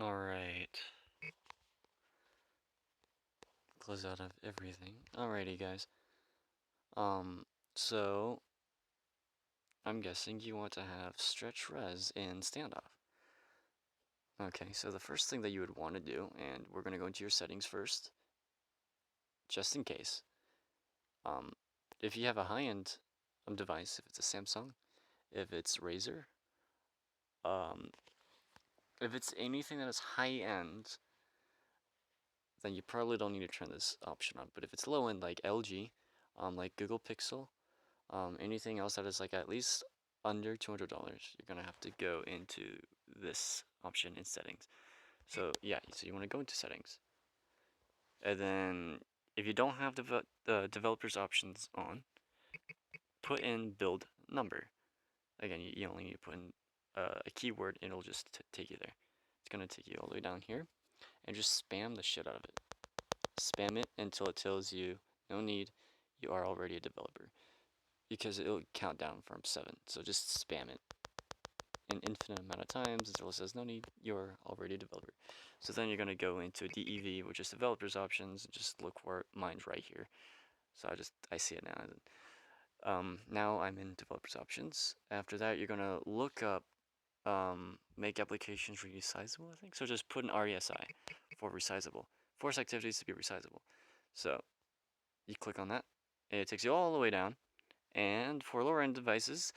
Alright. Close out of everything. Alrighty, guys. Um, so I'm guessing you want to have stretch res in standoff. Okay, so the first thing that you would want to do, and we're gonna go into your settings first, just in case. Um, if you have a high-end device, if it's a Samsung, if it's Razer, um, if it's anything that is high-end, then you probably don't need to turn this option on. But if it's low-end, like LG, like Google Pixel, anything else that is like at least under $200, you're gonna have to go into this option in settings. So yeah, so you want to go into settings, and then if you don't have the developers options on, put in build number. Again, you only need to put in a keyword, and it'll just take you there. It's gonna take you all the way down here, and just spam the shit out of it. Spam it until it tells you no need, you are already a developer, because it'll count down from 7. So just spam it an infinite amount of times until it says no need, you're already a developer. So then you're gonna go into DEV, which is developers options, and just look for it. Mine's right here. So I see it now. Now I'm in developers options. After that, you're gonna look up make applications resizable, I think. So just put an RESI for resizable. Force activities to be resizable. So you click on that, and it takes you all the way down. And for lower end devices,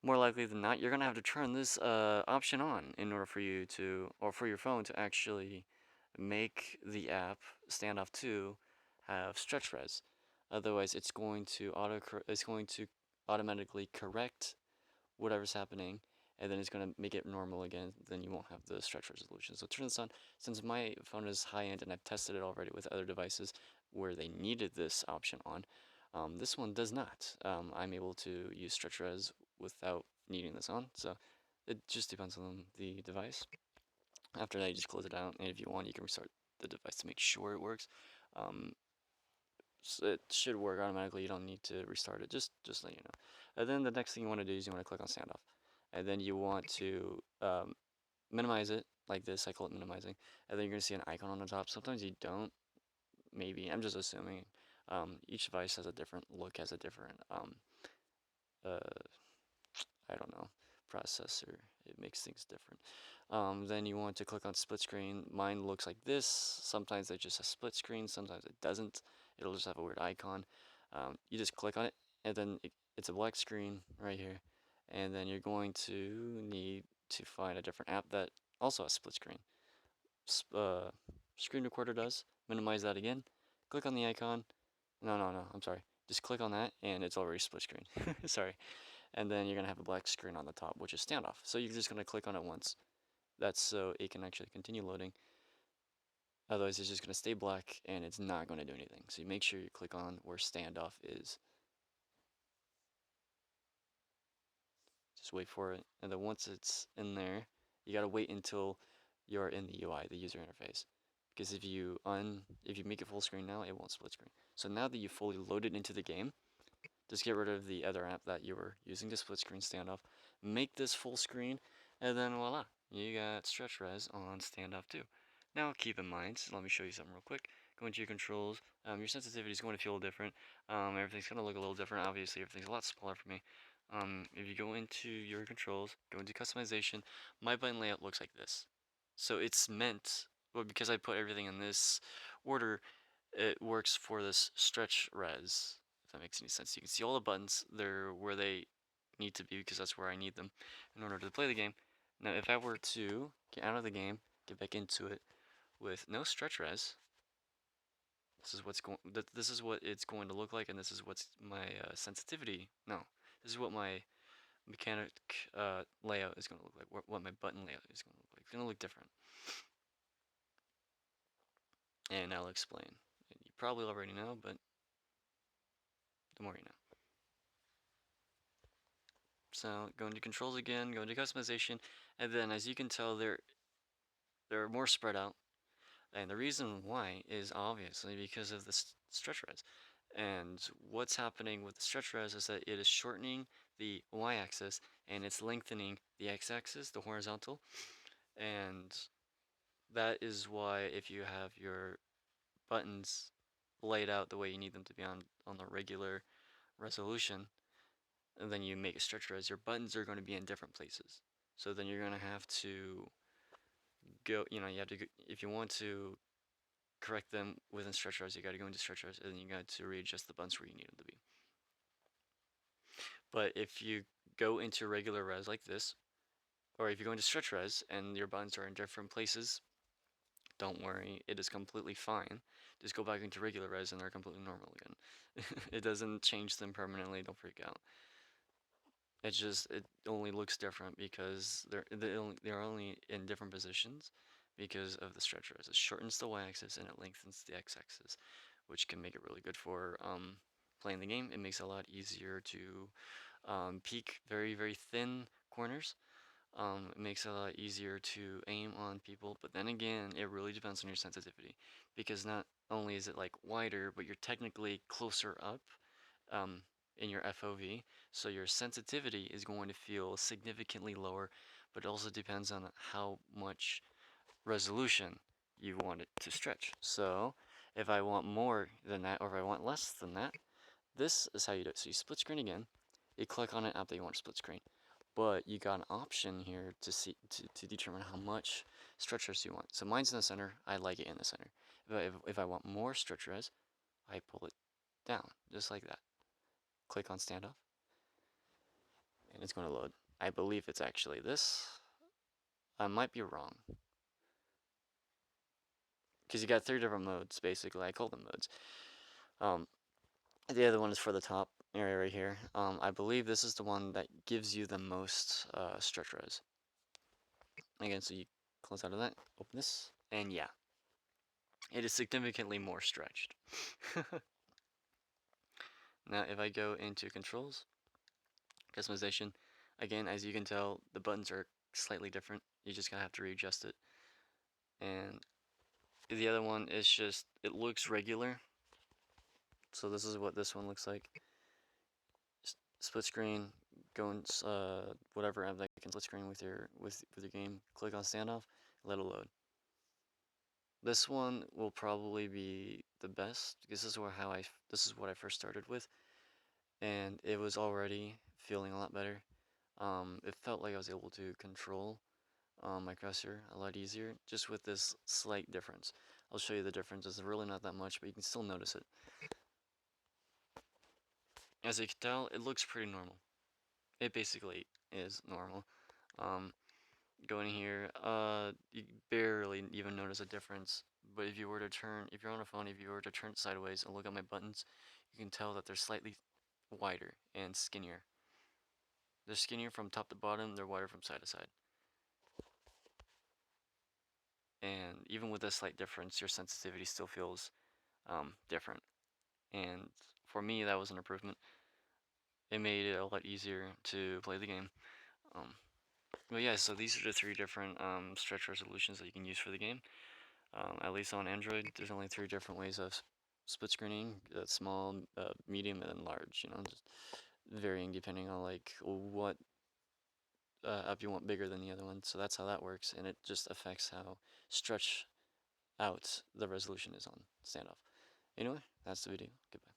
more likely than not, you're gonna have to turn this option on in order for you to, or for your phone to actually make the app Standoff 2 have stretch res. Otherwise, it's going to automatically correct whatever's happening, and then it's gonna make it normal again. Then you won't have the stretch resolution. So turn this on. Since my phone is high end and I've tested it already with other devices where they needed this option on, this one does not. I'm able to use stretch res without needing this on. So it just depends on the device. After that, you just close it out, and if you want, you can restart the device to make sure it works. Um, so it should work automatically. You don't need to restart it. Just let you know. And then the next thing you want to do is you want to click on standoff, and then you want to minimize it like this. I call it minimizing, and then you're gonna see an icon on the top. Sometimes you don't. Maybe I'm just assuming. Each device has a different look, has a different uh, I don't know, processor. It makes things different. Then you want to click on split screen. Mine looks like this. Sometimes it just has split screen, sometimes it doesn't. It'll just have a weird icon. You just click on it, and then it's a black screen right here. And then you're going to need to find a different app that also has split screen. Screen recorder does. Minimize that again. Click on the icon. No, I'm sorry. Just click on that, and it's already split screen. Sorry. And then you're gonna have a black screen on the top, which is standoff. So you're just gonna click on it once. That's so it can actually continue loading. Otherwise, it's just gonna stay black and it's not gonna do anything. So you make sure you click on where standoff is. Just wait for it, and then once it's in there, you gotta wait until you're in the UI, the user interface. Because if you make it full screen now, it won't split screen. So now that you fully loaded into the game, just get rid of the other app that you were using to split screen standoff. Make this full screen, and then voila, you got stretch res on standoff 2. Now keep in mind, so let me show you something real quick. Go into your controls. Your sensitivity is going to feel different. Everything's going to look a little different. Obviously, everything's a lot smaller for me. If you go into your controls, go into customization, my button layout looks like this. So it's meant, well, because I put everything in this order, it works for this stretch res, if that makes any sense. You can see all the buttons, they're where they need to be because that's where I need them in order to play the game. Now, if I were to get out of the game, get back into it with no stretch res, this is what it's going to look like, and this is what's my sensitivity. No, this is what my mechanic layout is going to look like. What my button layout is going to look like. It's going to look different, and I'll explain. You probably already know, but the more you know. So go into controls again, go into customization, and then as you can tell, they're more spread out. And the reason why is obviously because of the stretch res. And what's happening with the stretch res is that it is shortening the y-axis and it's lengthening the x-axis, the horizontal. And that is why if you have your buttons laid out the way you need them to be on the regular resolution, and then you make a stretch res, your buttons are going to be in different places. So then you're going to have to go, you have to, if you want to correct them within stretch res, you got to go into stretch res, and then you got to readjust the buttons where you need them to be. But if you go into regular res like this, or if you go into stretch res and your buttons are in different places, don't worry, it is completely fine. Just go back into regular res and they're completely normal again. It doesn't change them permanently, don't freak out. It only looks different because they're only in different positions because of the stretch res. It shortens the y-axis and it lengthens the x-axis, which can make it really good for playing the game. It makes it a lot easier to peek very thin corners. It makes it a lot easier to aim on people, but then again, it really depends on your sensitivity because not only is it like wider, but you're technically closer up um, in your FOV, so your sensitivity is going to feel significantly lower, but it also depends on how much resolution you want it to stretch. So if I want more than that, or if I want less than that, this is how you do it. So you split screen again, you click on an app that you want to split screen, but you got an option here to see to determine how much stretch res you want. So mine's in the center, I like it in the center. If I want more stretch res, I pull it down, just like that. Click on standoff, and it's going to load. I believe it's actually this. I might be wrong. Because you got 3 different modes, basically. I call them modes. Um, the other one is for the top area right here. I believe this is the one that gives you the most stretch res. Again, so you close out of that, open this, and yeah. It is significantly more stretched. Now, if I go into controls, customization, again, as you can tell, the buttons are slightly different. You just gotta have to readjust it. And the other one is just, it looks regular. So this is what this one looks like. Split screen, go in whatever app that can split screen with your game. Click on standoff, let it load. This one will probably be the best because this is what I first started with, and it was already feeling a lot better. It felt like I was able to control my cursor a lot easier, just with this slight difference. I'll show you the difference. It's really not that much, but you can still notice it. As you can tell, it looks pretty normal. It basically is normal. Um, Going here, you barely even notice a difference. But if you're on a phone, if you were to turn it sideways and look at my buttons, you can tell that they're slightly wider and skinnier. They're skinnier from top to bottom, they're wider from side to side. And even with a slight difference, your sensitivity still feels different. And for me, that was an improvement. It made it a lot easier to play the game. Um, but yeah, so these are the 3 different stretch resolutions that you can use for the game. At least on Android, there's only 3 different ways of split screening: small, medium, and then large. Just varying depending on like what app you want bigger than the other one. So that's how that works, and it just affects how stretch out the resolution is on standoff. Anyway, that's the video. Goodbye.